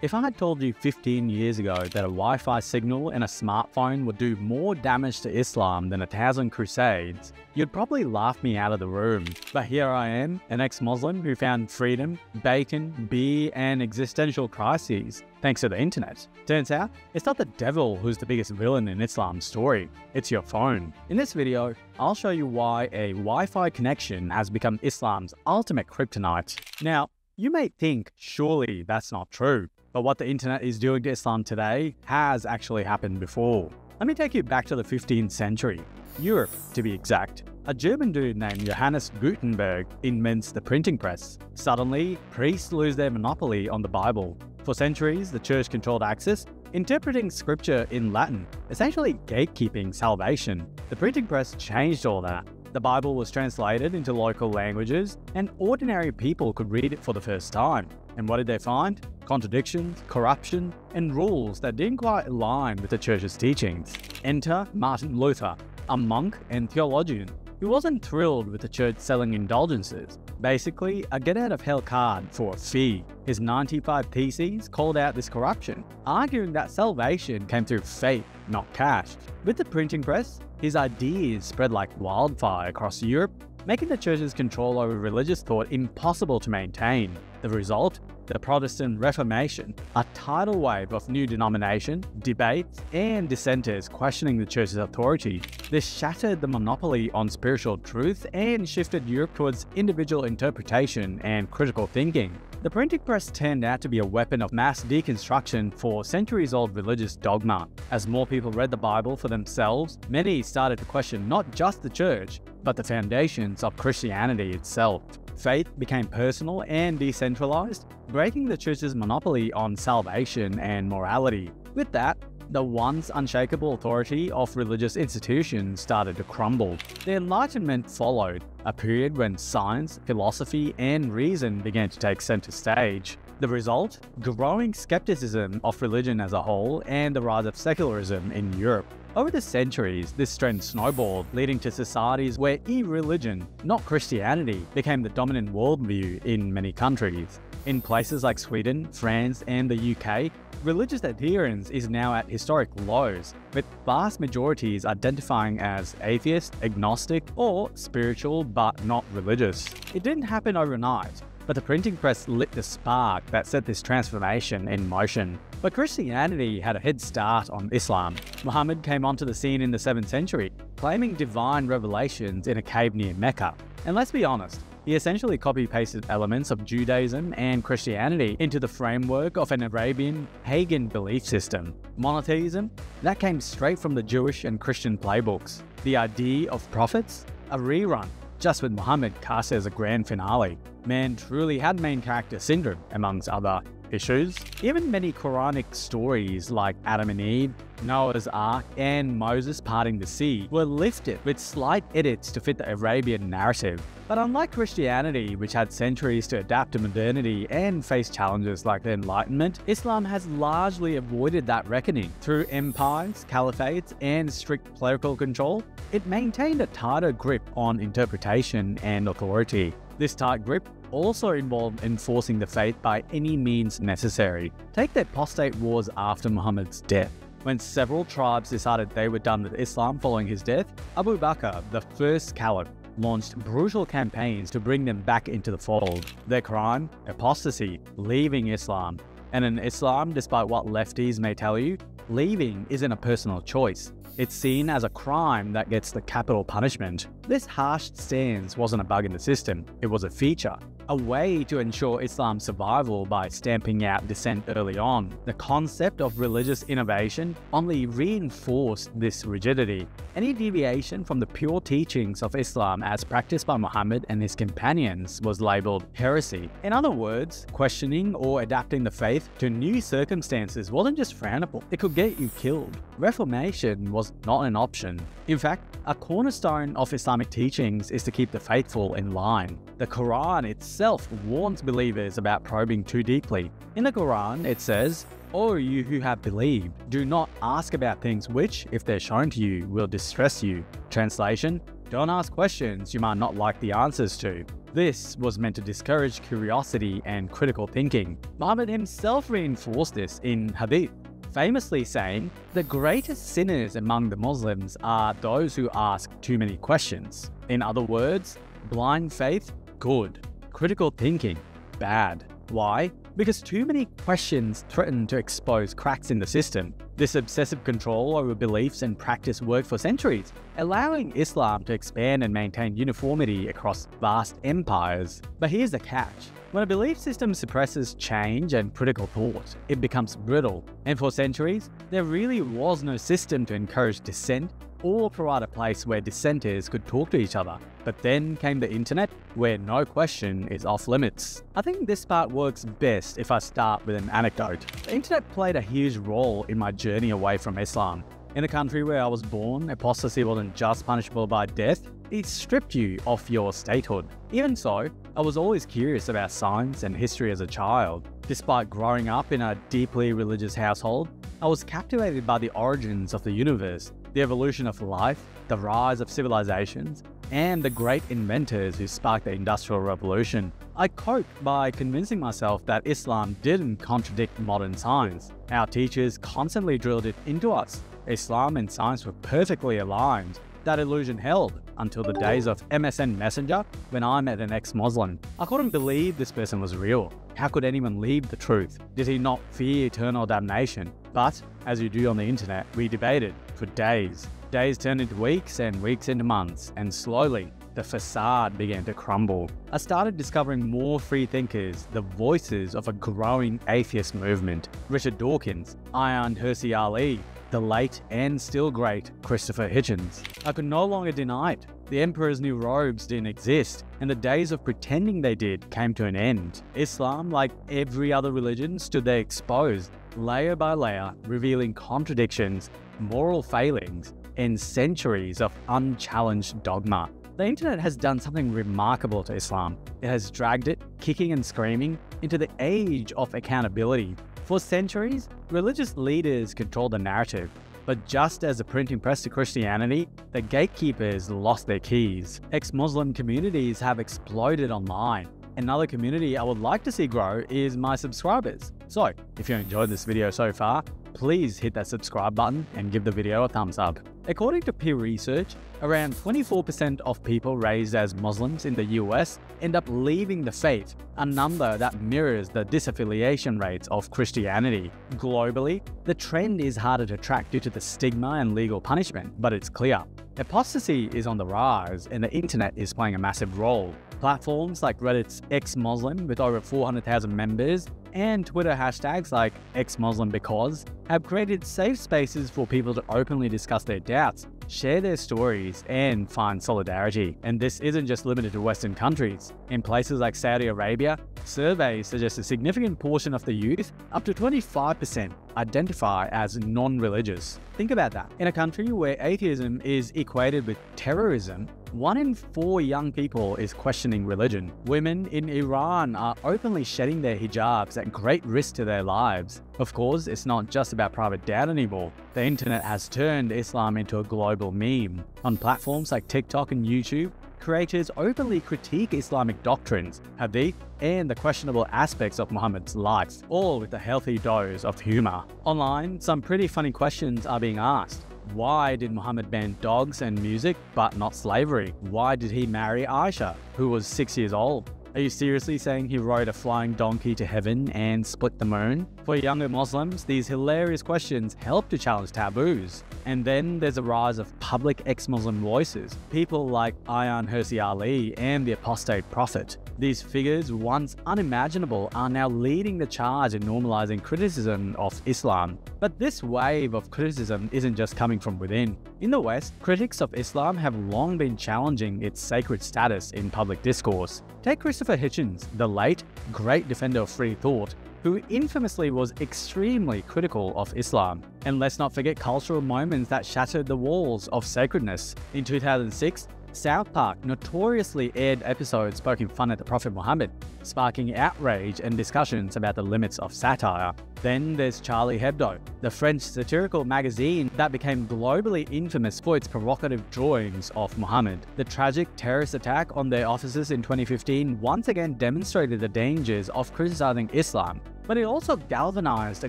If I had told you 15 years ago that a Wi-Fi signal in a smartphone would do more damage to Islam than 1,000 crusades, you'd probably laugh me out of the room. But here I am, an ex-Muslim who found freedom, bacon, beer, and existential crises thanks to the internet. Turns out, it's not the devil who's the biggest villain in Islam's story, it's your phone. In this video, I'll show you why a Wi-Fi connection has become Islam's ultimate kryptonite. Now, you may think, surely that's not true. But what the internet is doing to Islam today has actually happened before. Let me take you back to the 15th century, Europe to be exact. A German dude named Johannes Gutenberg invents the printing press. Suddenly, priests lose their monopoly on the Bible. For centuries, the church controlled access, interpreting scripture in Latin, essentially gatekeeping salvation. The printing press changed all that. The Bible was translated into local languages, and ordinary people could read it for the first time. And what did they find? Contradictions, corruption, and rules that didn't quite align with the church's teachings. Enter Martin Luther, a monk and theologian who wasn't thrilled with the church selling indulgences. Basically, a get-out-of-hell card for a fee. His 95 Theses called out this corruption, arguing that salvation came through faith, not cash. With the printing press, his ideas spread like wildfire across Europe, making the church's control over religious thought impossible to maintain. The result? The Protestant Reformation, a tidal wave of new denomination, debates, and dissenters questioning the church's authority. This shattered the monopoly on spiritual truth and shifted Europe towards individual interpretation and critical thinking. The printing press turned out to be a weapon of mass deconstruction for centuries-old religious dogma. As more people read the Bible for themselves, many started to question not just the church, but the foundations of Christianity itself. Faith became personal and decentralized, breaking the church's monopoly on salvation and morality. With that, the once unshakable authority of religious institutions started to crumble. The Enlightenment followed, a period when science, philosophy, and reason began to take center stage. The result? Growing skepticism of religion as a whole and the rise of secularism in Europe. Over the centuries, this trend snowballed, leading to societies where irreligion, not Christianity, became the dominant worldview in many countries. In places like Sweden, France, and the UK, religious adherence is now at historic lows, with vast majorities identifying as atheist, agnostic, or spiritual but not religious. It didn't happen overnight, but the printing press lit the spark that set this transformation in motion. But Christianity had a head start on Islam. Muhammad came onto the scene in the 7th century, claiming divine revelations in a cave near Mecca. And let's be honest, he essentially copy-pasted elements of Judaism and Christianity into the framework of an Arabian pagan belief system. Monotheism? That came straight from the Jewish and Christian playbooks. The idea of prophets? A rerun, just with Muhammad cast as a grand finale. Man truly had main character syndrome, amongst other issues. Even many Quranic stories like Adam and Eve, Noah's Ark, and Moses parting the sea were lifted with slight edits to fit the Arabian narrative. But unlike Christianity, which had centuries to adapt to modernity and face challenges like the Enlightenment, Islam has largely avoided that reckoning. Through empires, caliphates, and strict clerical control, it maintained a tighter grip on interpretation and authority. This tight grip also involved enforcing the faith by any means necessary. Take the apostate wars after Muhammad's death. When several tribes decided they were done with Islam following his death, Abu Bakr, the first caliph, launched brutal campaigns to bring them back into the fold. Their crime? Apostasy, leaving Islam. And in Islam, despite what lefties may tell you, leaving isn't a personal choice. It's seen as a crime that gets the capital punishment. This harsh stance wasn't a bug in the system, it was a feature. A way to ensure Islam's survival by stamping out dissent early on. The concept of religious innovation only reinforced this rigidity. Any deviation from the pure teachings of Islam as practiced by Muhammad and his companions was labeled heresy. In other words, questioning or adapting the faith to new circumstances wasn't just frownable, it could get you killed. Reformation was not an option. In fact, a cornerstone of Islamic teachings is to keep the faithful in line. The Quran itself warns believers about probing too deeply. In the Quran, it says, "O you who have believed, do not ask about things which, if they're shown to you, will distress you." Translation: don't ask questions you might not like the answers to. This was meant to discourage curiosity and critical thinking. Muhammad himself reinforced this in Hadith, famously saying, "The greatest sinners among the Muslims are those who ask too many questions." In other words, blind faith, good. Critical thinking, bad. Why? Because too many questions threaten to expose cracks in the system. This obsessive control over beliefs and practice worked for centuries, allowing Islam to expand and maintain uniformity across vast empires. But here's the catch. When a belief system suppresses change and critical thought, it becomes brittle. And for centuries, there really was no system to encourage dissent or provide a place where dissenters could talk to each other. But then came the internet, where no question is off limits. I think this part works best if I start with an anecdote. The internet played a huge role in my journey away from Islam. In the country where I was born, apostasy wasn't just punishable by death, it stripped you of your statehood. Even so, I was always curious about science and history as a child. Despite growing up in a deeply religious household, I was captivated by the origins of the universe, the evolution of life, the rise of civilizations, and the great inventors who sparked the Industrial Revolution. I coped by convincing myself that Islam didn't contradict modern science. Our teachers constantly drilled it into us. Islam and science were perfectly aligned. That illusion held until the days of MSN Messenger, when I met an ex-Muslim. I couldn't believe this person was real. How could anyone leave the truth? Did he not fear eternal damnation? But, as you do on the internet, we debated for days. Days turned into weeks and weeks into months, and slowly, the facade began to crumble. I started discovering more free thinkers, the voices of a growing atheist movement. Richard Dawkins, Ayaan Hirsi Ali, the late and still great Christopher Hitchens. I could no longer deny it. The emperor's new robes didn't exist, and the days of pretending they did came to an end. Islam, like every other religion, stood there exposed, layer by layer, revealing contradictions, moral failings, and centuries of unchallenged dogma. The internet has done something remarkable to Islam. It has dragged it, kicking and screaming, into the age of accountability. For centuries, religious leaders controlled the narrative. But just as the printing press to Christianity, the gatekeepers lost their keys. Ex-Muslim communities have exploded online. Another community I would like to see grow is my subscribers. So, if you enjoyed this video so far, please hit that subscribe button and give the video a thumbs up. According to Pew Research, around 24% of people raised as Muslims in the US end up leaving the faith, a number that mirrors the disaffiliation rates of Christianity. Globally, the trend is harder to track due to the stigma and legal punishment, but it's clear. Apostasy is on the rise, and the internet is playing a massive role. Platforms like Reddit's ex-Muslim with over 400,000 members and Twitter hashtags like ex-Muslim_because have created safe spaces for people to openly discuss their doubts, share their stories, and find solidarity. And this isn't just limited to Western countries. In places like Saudi Arabia, surveys suggest a significant portion of the youth, up to 25%, identify as non-religious. Think about that. In a country where atheism is equated with terrorism, 1 in 4 young people is questioning religion. Women in Iran are openly shedding their hijabs at great risk to their lives. Of course, it's not just about private doubt anymore. The internet has turned Islam into a global meme. On platforms like TikTok and YouTube, creators openly critique Islamic doctrines, hadith, and the questionable aspects of Muhammad's life, all with a healthy dose of humor. Online, some pretty funny questions are being asked. Why did Muhammad ban dogs and music, but not slavery? Why did he marry Aisha, who was 6 years old? Are you seriously saying he rode a flying donkey to heaven and split the moon? For younger Muslims, these hilarious questions help to challenge taboos. And then there's a rise of public ex-Muslim voices, people like Ayaan Hirsi Ali and the apostate prophet. These figures, once unimaginable, are now leading the charge in normalizing criticism of Islam. But this wave of criticism isn't just coming from within. In the West, critics of Islam have long been challenging its sacred status in public discourse. Take Christopher Hitchens, the late, great defender of free thought, who infamously was extremely critical of Islam. And let's not forget cultural moments that shattered the walls of sacredness. In 2006, South Park notoriously aired episodes poking fun at the Prophet Muhammad, sparking outrage and discussions about the limits of satire. Then there's Charlie Hebdo, the French satirical magazine that became globally infamous for its provocative drawings of Muhammad. The tragic terrorist attack on their offices in 2015 once again demonstrated the dangers of criticizing Islam, but it also galvanized a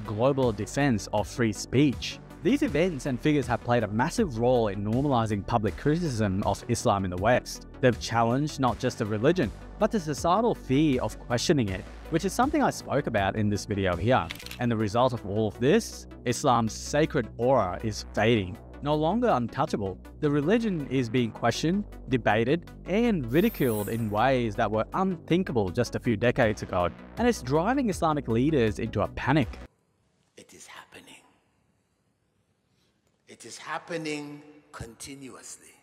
global defense of free speech. These events and figures have played a massive role in normalizing public criticism of Islam in the West. They've challenged not just the religion, but the societal fear of questioning it, which is something I spoke about in this video here. And the result of all of this? Islam's sacred aura is fading. No longer untouchable, the religion is being questioned, debated, and ridiculed in ways that were unthinkable just a few decades ago. And it's driving Islamic leaders into a panic. It is happening. It is happening continuously.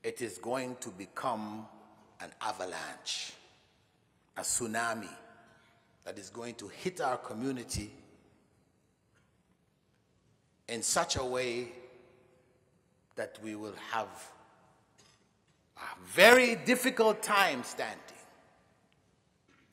It is going to become an avalanche, a tsunami that is going to hit our community in such a way that we will have a very difficult time standing.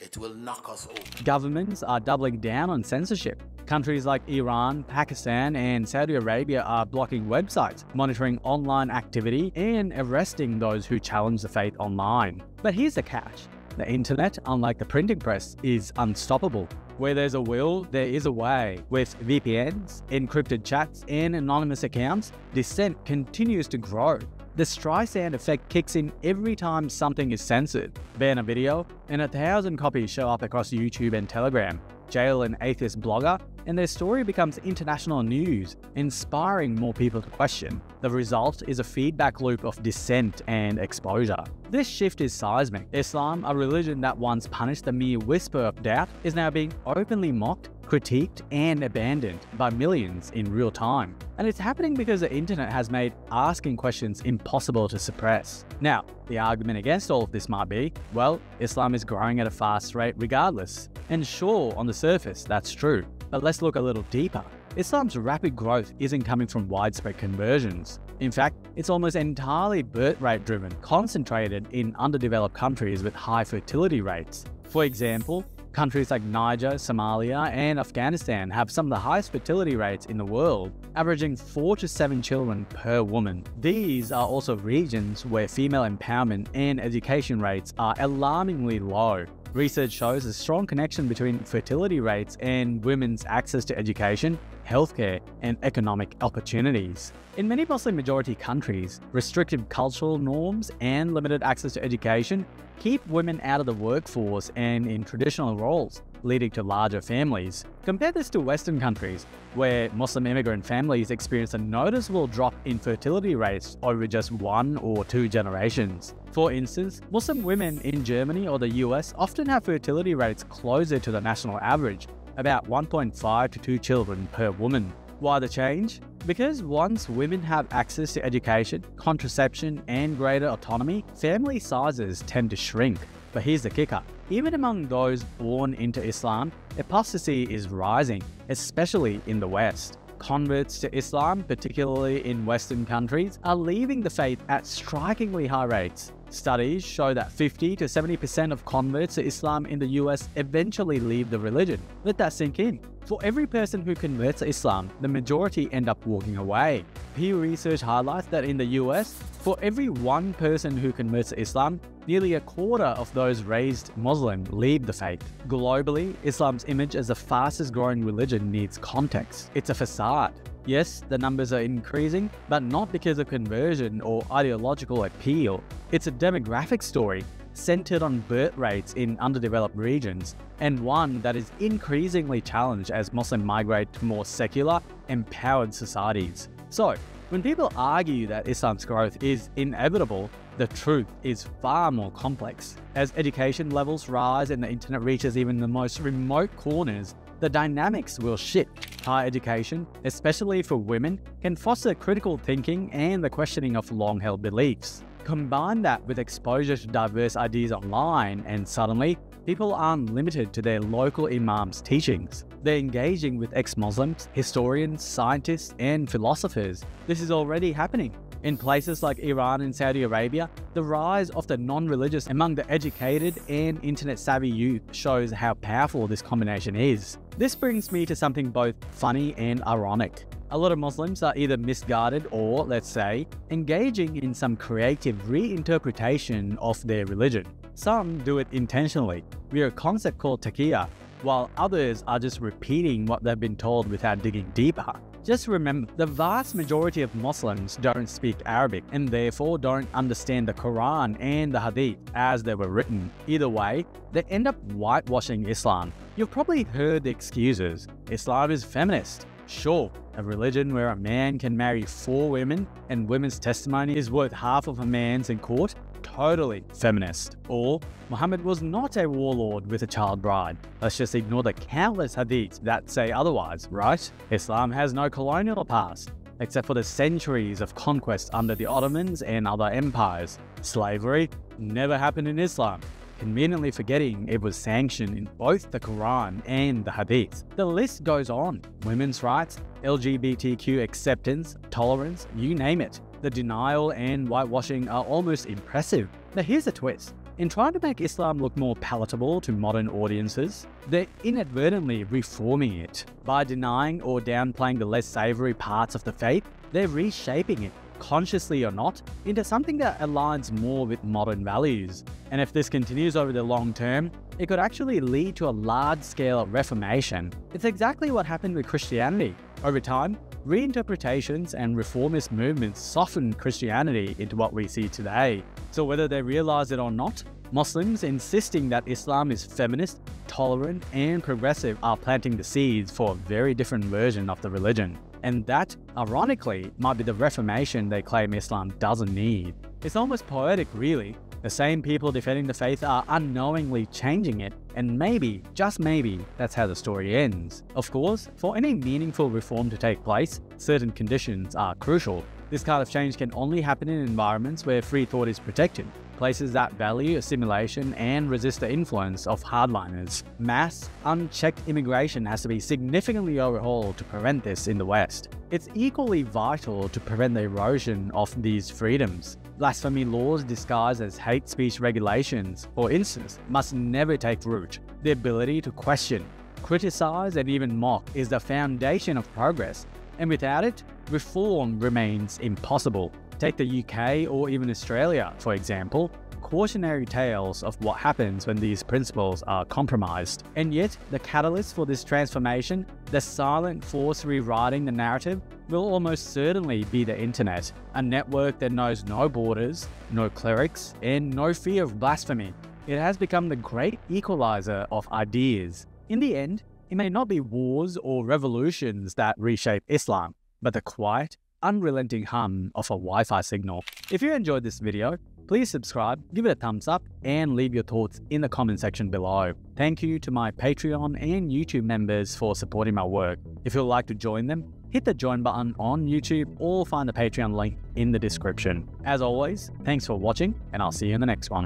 It will knock us over. Governments are doubling down on censorship. Countries like Iran, Pakistan, and Saudi Arabia are blocking websites, monitoring online activity, and arresting those who challenge the faith online. But here's the catch. The internet, unlike the printing press, is unstoppable. Where there's a will, there is a way. With VPNs, encrypted chats, and anonymous accounts, dissent continues to grow. The Streisand effect kicks in every time something is censored. Ban a video, and 1,000 copies show up across YouTube and Telegram. Jail an atheist blogger, and their story becomes international news, inspiring more people to question. The result is a feedback loop of dissent and exposure. This shift is seismic. Islam, a religion that once punished the mere whisper of doubt, is now being openly mocked, critiqued, and abandoned by millions in real time. And it's happening because the internet has made asking questions impossible to suppress. Now, the argument against all of this might be, well, Islam is growing at a fast rate regardless. And sure, on the surface, that's true. But let's look a little deeper. Islam's rapid growth isn't coming from widespread conversions. In fact, it's almost entirely birth rate driven, concentrated in underdeveloped countries with high fertility rates. For example, countries like Niger, Somalia, and Afghanistan have some of the highest fertility rates in the world, averaging 4 to 7 children per woman. These are also regions where female empowerment and education rates are alarmingly low. Research shows a strong connection between fertility rates and women's access to education, healthcare, and economic opportunities. In many Muslim-majority countries, restrictive cultural norms and limited access to education keep women out of the workforce and in traditional roles, leading to larger families. Compare this to Western countries, where Muslim immigrant families experience a noticeable drop in fertility rates over just 1 or 2 generations. For instance, Muslim women in Germany or the US often have fertility rates closer to the national average, about 1.5 to 2 children per woman. Why the change? Because once women have access to education, contraception, and greater autonomy, family sizes tend to shrink. But here's the kicker. Even among those born into Islam, apostasy is rising, especially in the West. Converts to Islam, particularly in Western countries, are leaving the faith at strikingly high rates. Studies show that 50 to 70% of converts to Islam in the US eventually leave the religion. Let that sink in. For every person who converts to Islam, the majority end up walking away. Pew Research highlights that in the US, for every 1 person who converts to Islam, nearly a quarter of those raised Muslim leave the faith. Globally, Islam's image as the fastest growing religion needs context. It's a facade. Yes, the numbers are increasing, but not because of conversion or ideological appeal. It's a demographic story centered on birth rates in underdeveloped regions, and one that is increasingly challenged as Muslims migrate to more secular, empowered societies. So, when people argue that Islam's growth is inevitable, the truth is far more complex. As education levels rise and the internet reaches even the most remote corners, the dynamics will shift. Higher education, especially for women, can foster critical thinking and the questioning of long-held beliefs. Combine that with exposure to diverse ideas online, and suddenly, people aren't limited to their local imams' teachings. They're engaging with ex-Muslims, historians, scientists, and philosophers. This is already happening. In places like Iran and Saudi Arabia, the rise of the non-religious among the educated and internet-savvy youth shows how powerful this combination is. This brings me to something both funny and ironic. A lot of Muslims are either misguided or, let's say, engaging in some creative reinterpretation of their religion. Some do it intentionally, via a concept called taqiyya, while others are just repeating what they've been told without digging deeper. Just remember, the vast majority of Muslims don't speak Arabic and therefore don't understand the Quran and the Hadith as they were written. Either way, they end up whitewashing Islam. You've probably heard the excuses. Islam is feminist. Sure, a religion where a man can marry 4 women and women's testimony is worth half of a man's in court? Totally feminist. Or, Muhammad was not a warlord with a child bride. Let's just ignore the countless hadiths that say otherwise, right? Islam has no colonial past, except for the centuries of conquest under the Ottomans and other empires. Slavery never happened in Islam, conveniently forgetting it was sanctioned in both the Quran and the Hadith. The list goes on. Women's rights, LGBTQ acceptance, tolerance, you name it. The denial and whitewashing are almost impressive. Now here's the twist. In trying to make Islam look more palatable to modern audiences, they're inadvertently reforming it. By denying or downplaying the less savory parts of the faith, they're reshaping it, consciously or not, into something that aligns more with modern values. And if this continues over the long term, it could actually lead to a large-scale reformation. It's exactly what happened with Christianity. Over time, reinterpretations and reformist movements softened Christianity into what we see today. So whether they realize it or not, Muslims insisting that Islam is feminist, tolerant, and progressive are planting the seeds for a very different version of the religion. And that, ironically, might be the reformation they claim Islam doesn't need. It's almost poetic, really. The same people defending the faith are unknowingly changing it, and maybe, just maybe, that's how the story ends. Of course, for any meaningful reform to take place, certain conditions are crucial. This kind of change can only happen in environments where free thought is protected, places that value assimilation and resist the influence of hardliners. Mass, unchecked immigration has to be significantly overhauled to prevent this in the West. It's equally vital to prevent the erosion of these freedoms. Blasphemy laws disguised as hate speech regulations, for instance, must never take root. The ability to question, criticize, and even mock is the foundation of progress, and without it, reform remains impossible. Take the UK or even Australia, for example. Cautionary tales of what happens when these principles are compromised. And yet, the catalyst for this transformation, the silent force rewriting the narrative, will almost certainly be the internet, a network that knows no borders, no clerics, and no fear of blasphemy. It has become the great equalizer of ideas. In the end, it may not be wars or revolutions that reshape Islam, but the quiet, unrelenting hum of a Wi-Fi signal. If you enjoyed this video, please subscribe, give it a thumbs up, and leave your thoughts in the comment section below. Thank you to my Patreon and YouTube members for supporting my work. If you'd like to join them, hit the join button on YouTube or find the Patreon link in the description. As always, thanks for watching, and I'll see you in the next one.